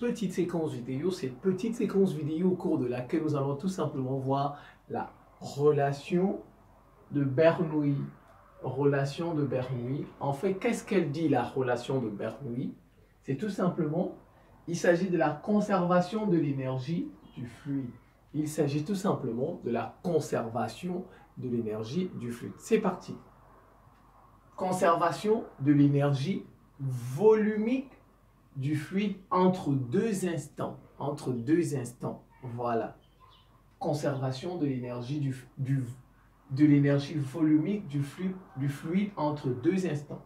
petite séquence vidéo au cours de laquelle nous allons tout simplement voir la relation de Bernoulli. Relation de Bernoulli. En fait, qu'est-ce qu'elle dit, la relation de Bernoulli? C'est tout simplement, il s'agit de la conservation de l'énergie du fluide. Il s'agit tout simplement de la conservation de l'énergie du fluide. C'est parti. Conservation de l'énergie volumique du fluide entre deux instants. Entre deux instants. Voilà. Conservation de l'énergie de l'énergie volumique du fluide entre deux instants.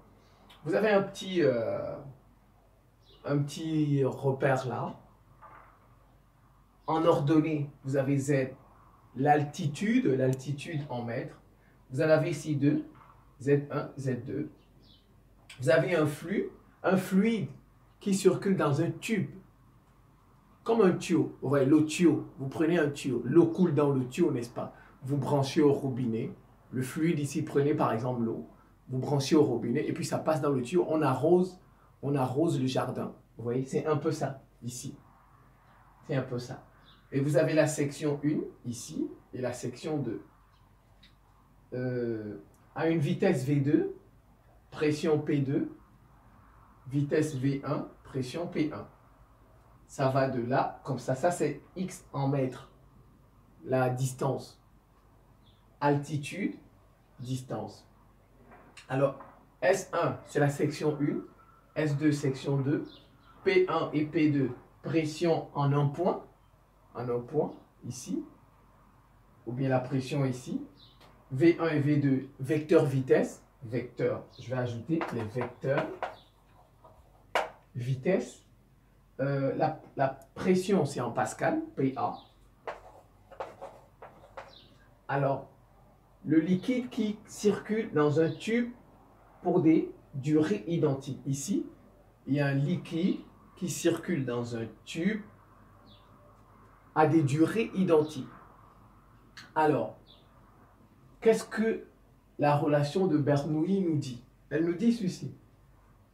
Vous avez un petit repère là. En ordonnée, vous avez Z, l'altitude en mètres. Vous en avez ici 2, Z1, Z2. Vous avez un fluide qui circule dans un tube, comme un tuyau. Vous voyez, le tuyau, vous prenez un tuyau, l'eau coule dans le tuyau, n'est-ce pas? Vous branchez au robinet, le fluide ici, prenez par exemple l'eau, vous branchez au robinet et puis ça passe dans le tuyau, on arrose le jardin. Vous voyez, c'est un peu ça, ici. C'est un peu ça. Et vous avez la section 1, ici, et la section 2. À une vitesse V2, pression P2, vitesse V1, pression P1. Ça va de là, comme ça. Ça, c'est X en mètres. La distance. Altitude, distance. Alors, S1, c'est la section 1. S2, section 2. P1 et P2, pression en un point. En un point, ici. Ou bien la pression ici. V1 et V2, vecteur vitesse. Vecteur, je vais ajouter les vecteurs. Vitesse. La pression, c'est en pascal, PA. Alors, le liquide qui circule dans un tube pour des durées identiques. Ici, il y a un liquide qui circule dans un tube à des durées identiques. Alors, qu'est-ce que la relation de Bernoulli nous dit? Elle nous dit ceci.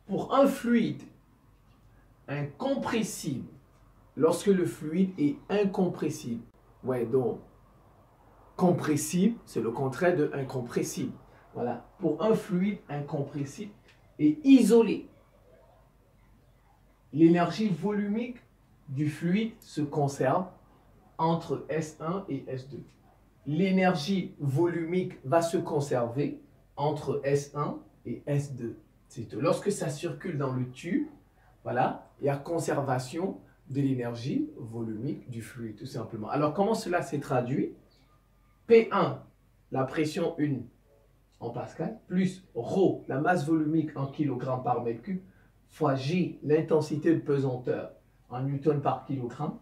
Pour un fluide incompressible, lorsque le fluide est incompressible, ouais, donc compressible, c'est le contraire de incompressible. Voilà, pour un fluide incompressible et isolé, l'énergie volumique du fluide se conserve entre S1 et S2. L'énergie volumique va se conserver entre S1 et S2. C'est tout. Lorsque ça circule dans le tube, voilà, il y a conservation de l'énergie volumique du fluide, tout simplement. Alors, comment cela s'est traduit? P1, la pression 1 en pascal, plus ρ, la masse volumique en kg par mètre cube, fois G, l'intensité de pesanteur en newton par kilogramme,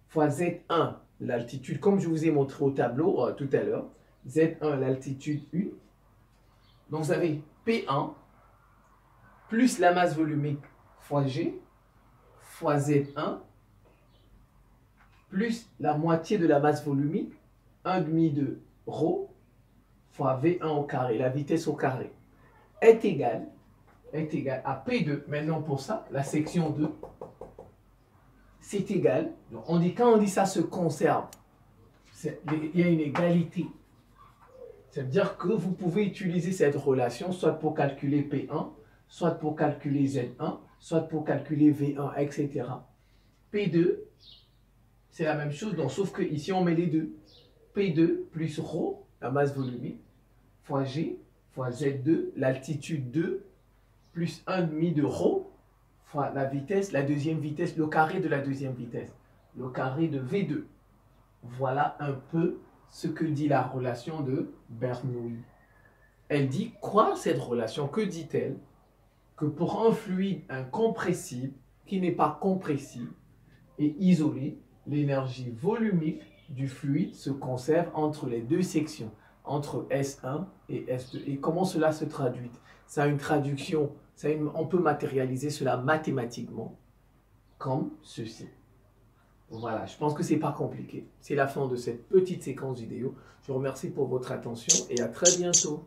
fois Z1, l'altitude, comme je vous ai montré au tableau tout à l'heure, Z1, l'altitude 1. Donc, vous avez P1 plus la masse volumique fois G fois Z1 plus la moitié de la masse volumique, 1,5 de ρ fois V1 au carré, la vitesse au carré, est égal à P2. Maintenant, pour ça, la section 2, c'est égal. Donc, quand on dit ça se conserve, il y a une égalité. Ça veut dire que vous pouvez utiliser cette relation soit pour calculer P1, soit pour calculer Z1, soit pour calculer V1, etc. P2, c'est la même chose, donc, sauf que ici on met les deux. P2 plus ρ, la masse volumique, fois G, fois Z2, l'altitude 2, plus 1,5 de ρ, fois la vitesse, la deuxième vitesse, le carré de la deuxième vitesse, le carré de V2. Voilà un peu ce que dit la relation de Bernoulli. Elle dit quoi cette relation? Que dit-elle? Que pour un fluide incompressible, qui n'est pas compressible et isolé, l'énergie volumique du fluide se conserve entre les deux sections, entre S1 et S2. Et comment cela se traduit? Ça a une traduction, on peut matérialiser cela mathématiquement comme ceci. Voilà, je pense que ce n'est pas compliqué. C'est la fin de cette petite séquence vidéo. Je vous remercie pour votre attention et à très bientôt.